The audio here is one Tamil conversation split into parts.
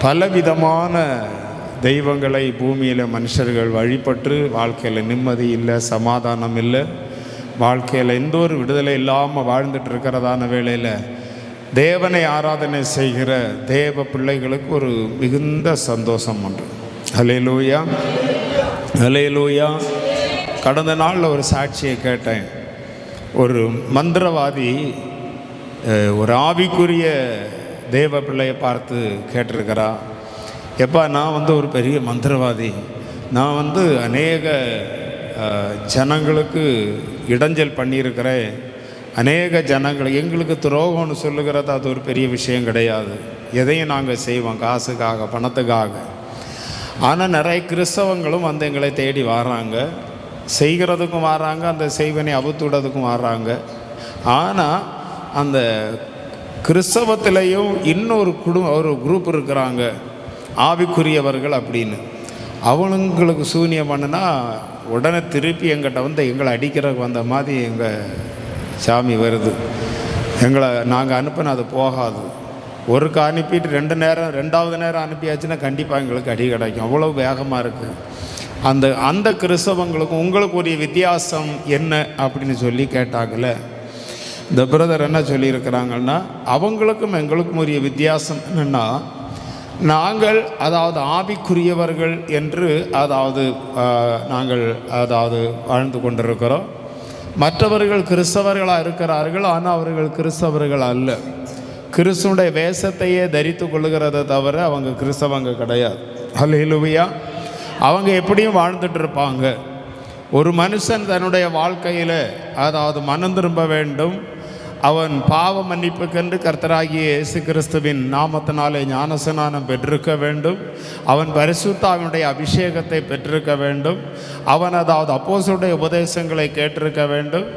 பலவிதமான தெய்வங்களை பூமியில் மனுஷர்கள் வழிபட்டு வாழ்க்கையில் நிம்மதி இல்லை, சமாதானம் இல்லை, வாழ்க்கையில் எந்த ஒரு விடுதலை இல்லாமல் வாழ்ந்துட்டு இருக்கிறதான வேளையில் தேவனை ஆராதனை செய்கிற தேவ பிள்ளைகளுக்கு ஒரு மிகுந்த சந்தோஷம் உண்டு. ஹல்லேலூயா, ஹல்லேலூயா. கடந்த நாளில் ஒரு சாட்சியை கேட்டேன். ஒரு மந்திரவாதி ஒரு ஆவிக்குரிய தேவ பிள்ளையை பார்த்து கேட்டிருக்கிறா, எப்பா நான் ஒரு பெரிய மந்திரவாதி, நான் அநேக ஜனங்களுக்கு இடைஞ்சல் பண்ணியிருக்கிறேன், அநேக ஜனங்கள் எங்களுக்கு துரோகம்னு சொல்லுகிறது அது ஒரு பெரிய விஷயம் கிடையாது, எதையும் நாங்கள் செய்வோம் காசுக்காக பணத்துக்காக. ஆனால் நிறைய கிறிஸ்தவங்களும் எங்களை தேடி வராங்க, செய்கிறதுக்கும் வராங்க, அந்த செய்வனை அவுத்துவிடுறதுக்கும் வராங்க. ஆனால் அந்த கிறிஸ்தவத்திலையும் இன்னொரு ஒரு குரூப் இருக்கிறாங்க ஆவிக்குரியவர்கள் அப்படின்னு. அவங்களுக்கு சூனியம் பண்ணுனா உடனே திருப்பி எங்கிட்ட எங்களை அடிக்கிறதுக்கு வந்த மாதிரி எங்கள் சாமி வருது. எங்களை நாங்கள் அனுப்பினா அது போகாது. ஒருக்கா அனுப்பிட்டு ரெண்டாவது நேரம் அனுப்பியாச்சுன்னா கண்டிப்பாக எங்களுக்கு அடி கிடைக்கும். அவ்வளோ வேகமாக இருக்குது. அந்த கிறிஸ்தவங்களுக்கும் உங்களுக்கு ஒரு வித்தியாசம் என்ன அப்படின்னு சொல்லி கேட்டாங்கல்ல. இந்த பிரதர் என்ன சொல்லியிருக்கிறாங்கன்னா, அவங்களுக்கும் எங்களுக்கும் உரிய வித்தியாசம் என்னென்னா, நாங்கள் ஆவிக்குரியவர்கள் என்று நாங்கள் வாழ்ந்து கொண்டிருக்கிறோம். மற்றவர்கள் கிறிஸ்தவர்களாக இருக்கிறார்கள், ஆனால் அவர்கள் கிறிஸ்தவர்கள் அல்ல. கிறிஸ்துடைய வேஷத்தையே தரித்து கொள்ளுகிறத தவிர அவங்க கிறிஸ்தவங்க கிடையாது. ஹல்லேலூயா. அவங்க எப்படியும் வாழ்ந்துட்டு இருப்பாங்க. ஒரு மனுஷன் தன்னுடைய வாழ்க்கையில் மனம் திரும்ப வேண்டும், அவன் பாவ மன்னிப்புக்கென்று கர்த்தராகிய இயேசு கிறிஸ்துவின் நாமத்தினாலே ஞானஸ்நானம் பெற்றிருக்க வேண்டும், அவன் பரிசுத்தாவினுடைய அபிஷேகத்தை பெற்றிருக்க வேண்டும், அவன் அப்போஸ்தலருடைய உபதேசங்களை கேட்டிருக்க வேண்டும்,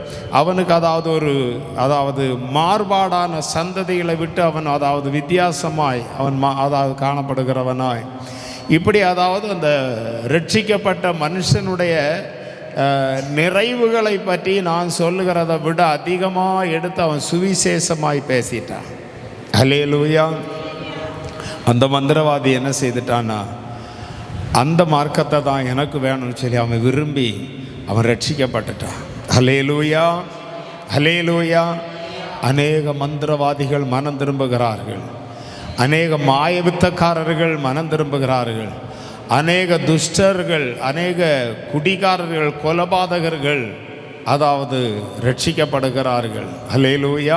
அவனுக்கு மாறுபாடான சந்ததிகளை விட்டு அவன் வித்தியாசமாய் அவன் காணப்படுகிறவனாய் இப்படி அந்த ரட்சிக்கப்பட்ட மனுஷனுடைய நிறைவுகளை பற்றி நான் சொல்லுகிறத விட அதிகமாக எடுத்து அவன் சுவிசேஷமாய் பேசிட்டான். ஹல்லேலூயா. அந்த மந்திரவாதி என்ன செய்துட்டான்னா, அந்த மார்க்கத்தை தான் எனக்கு வேணும்னு சொல்லி அவன் விரும்பி அவன் ரட்சிக்கப்பட்டுட்டான். ஹல்லேலூயா, ஹல்லேலூயா. அநேக மந்திரவாதிகள் மனம் திரும்புகிறார்கள், அநேக மாயவித்தக்காரர்கள் மனம் திரும்புகிறார்கள், அநேக துஷ்டர்கள், அநேக குடிகாரர்கள், கொலபாதகர்கள் ரட்சிக்கப்படுகிறார்கள். ஹல்லேலூயா.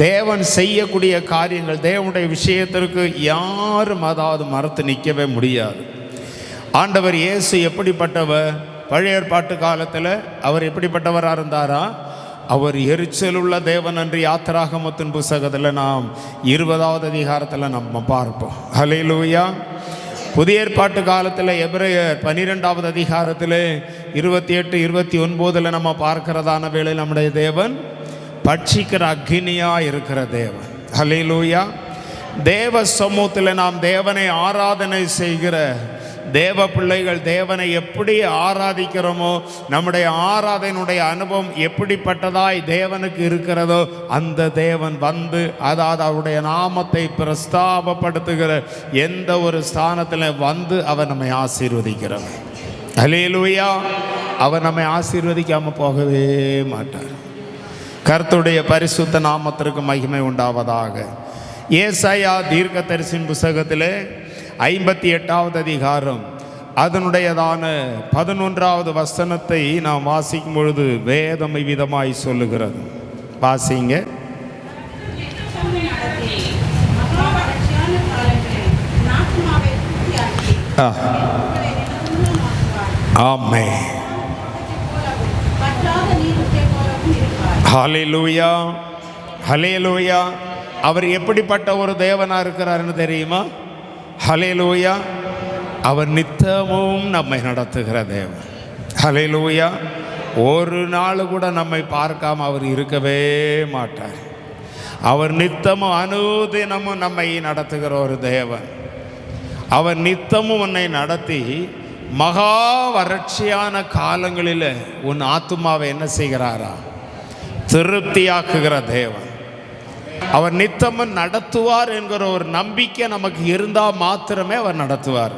தேவன் செய்யக்கூடிய காரியங்கள், தேவனுடைய விஷயத்திற்கு யாரும் மறுத்து நிற்கவே முடியாது. ஆண்டவர் இயேசு எப்படிப்பட்டவர்? பழைய ஏற்பாட்டு காலத்தில் அவர் எப்படிப்பட்டவராக இருந்தாரா? அவர் எரிச்சலுள்ள தேவன் என்று யாத்திராகமத்தின் புத்தகத்தில் நாம் 20வது அதிகாரத்தில் நம்ம பார்ப்போம். ஹல்லேலூயா. புதிய ஏற்பாட்டு காலத்தில் எபிரேயர் 12வது அதிகாரத்தில் 28, 29 நம்ம பார்க்கிறதான வேளையில் நம்முடைய தேவன் பட்சிக்கிற அக்னியாக இருக்கிற தேவன். ஹல்லேலூயா. தேவ சமூகத்தில் நாம் தேவனை ஆராதனை செய்கிற தேவ பிள்ளைகள் தேவனை எப்படி ஆராதிக்கிறோமோ, நம்முடைய ஆராதனையுடைய அனுபவம் எப்படிப்பட்டதாய் தேவனுக்கு இருக்கிறதோ, அந்த தேவன் அவருடைய நாமத்தை பிரஸ்தாபப்படுத்துகிற எந்த ஒரு ஸ்தானத்தில் அவர் நம்மை ஆசீர்வதிக்கிறவர். ஹல்லேலூயா. அவர் நம்மை ஆசீர்வதிக்காமல் போகவே மாட்டார். கர்த்தருடைய பரிசுத்த நாமத்திற்கு மகிமை உண்டாவதாக. ஏசாயா தீர்க்கதரிசியின் புத்தகத்திலே 58வது அதிகாரம் அதனுடையதான 11வது வசனத்தை நாம் வாசிக்கும் பொழுது வேதம் விதமாய் சொல்லுகிறது. வாசிங்க. ஆமென். ஹல்லேலூயா, ஹல்லேலூயா. அவர் எப்படிப்பட்ட ஒரு தேவனாக இருக்கிறாருன்னு தெரியுமா? ஹல்லேலூயா. அவர் நித்தமும் நம்மை நடத்துகிற தேவன். ஹல்லேலூயா. ஒரு நாள் கூட நம்மை பார்க்காம அவர் இருக்கவே மாட்டார். அவர் நித்தமும் அனுதினமும் நம்மை நடத்துகிற ஒரு தேவன். அவர் நித்தமும் உன்னை நடத்தி மகா வறட்சியான காலங்களில் உன் ஆத்துமாவை என்ன செய்கிறாரா? திருப்தியாக்குகிற தேவன். அவர் நித்தமும் நடத்துவார் என்கிற ஒரு நம்பிக்கை நமக்கு இருந்தால் மாத்திரமே அவர் நடத்துவார்.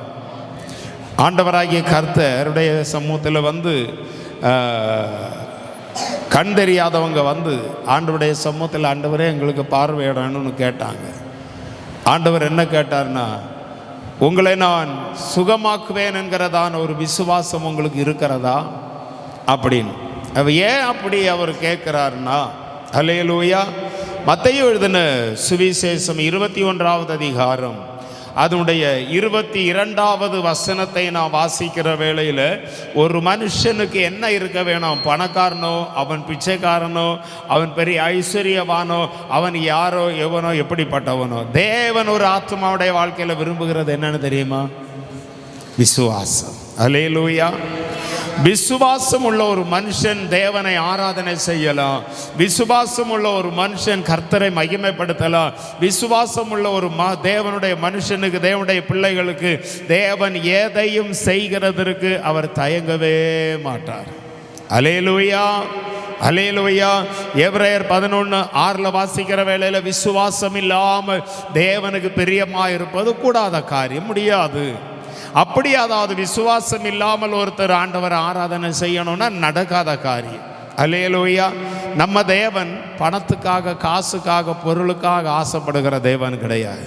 ஆண்டவராகிய கர்த்தருடைய சமூகத்தில் வந்து கண் தெரியாதவங்க வந்து ஆண்டவருடைய சமூகத்தில், ஆண்டவரே எங்களுக்கு பார்வையிடணும்னு கேட்டாங்க. ஆண்டவர் என்ன கேட்டார்னா, உங்களை நான் சுகமாக்குவேன் என்கிறதான ஒரு விசுவாசம் உங்களுக்கு இருக்கிறதா அப்படின்னு. ஏன் அப்படி அவர் கேட்குறாருன்னா, அல்லேலூயா, மத்தேயு எழுதின சுவிசேஷம் 21வது அதிகாரம் அதனுடைய 22வது வசனத்தை நான் வாசிக்கிற வேளையில், ஒரு மனுஷனுக்கு என்ன இருக்க வேணும்? பணக்காரனோ, அவன் பிச்சைக்காரனோ, அவன் பெரிய ஐஸ்வர்யவானோ, அவன் யாரோ எவனோ எப்படிப்பட்டவனோ, தேவன் ஒரு ஆத்மாவுடைய வாழ்க்கையில் விரும்புகிறது என்னன்னு தெரியுமா? விசுவாசம். அல்லேலூயா. விசுவாசம் உள்ள ஒரு மனுஷன் தேவனை ஆராதனை செய்யலாம். விசுவாசம் உள்ள ஒரு மனுஷன் கர்த்தரை மகிமைப்படுத்தலாம். விசுவாசம் உள்ள ஒரு தேவனுடைய மனுஷனுக்கு, தேவனுடைய பிள்ளைகளுக்கு தேவன் எதையும் செய்கிறதற்கு அவர் தயங்கவே மாட்டார். அல்லேலூயா, அல்லேலூயா. எபிரேயர் 11:6 வாசிக்கிற வேளையில், விசுவாசம் இல்லாமல் தேவனுக்கு பிரியமாக இருப்பது கூடாத காரியம், முடியாது. அப்படி அதாவது விசுவாசம் இல்லாமல் ஒருத்தர் ஆண்டவர் ஆராதனை செய்யணும்னா நடக்காத காரியம். அல்லேலூயா. நம்ம தேவன் பணத்துக்காக, காசுக்காக, பொருளுக்காக ஆசைப்படுகிற தேவன் கிடையாது.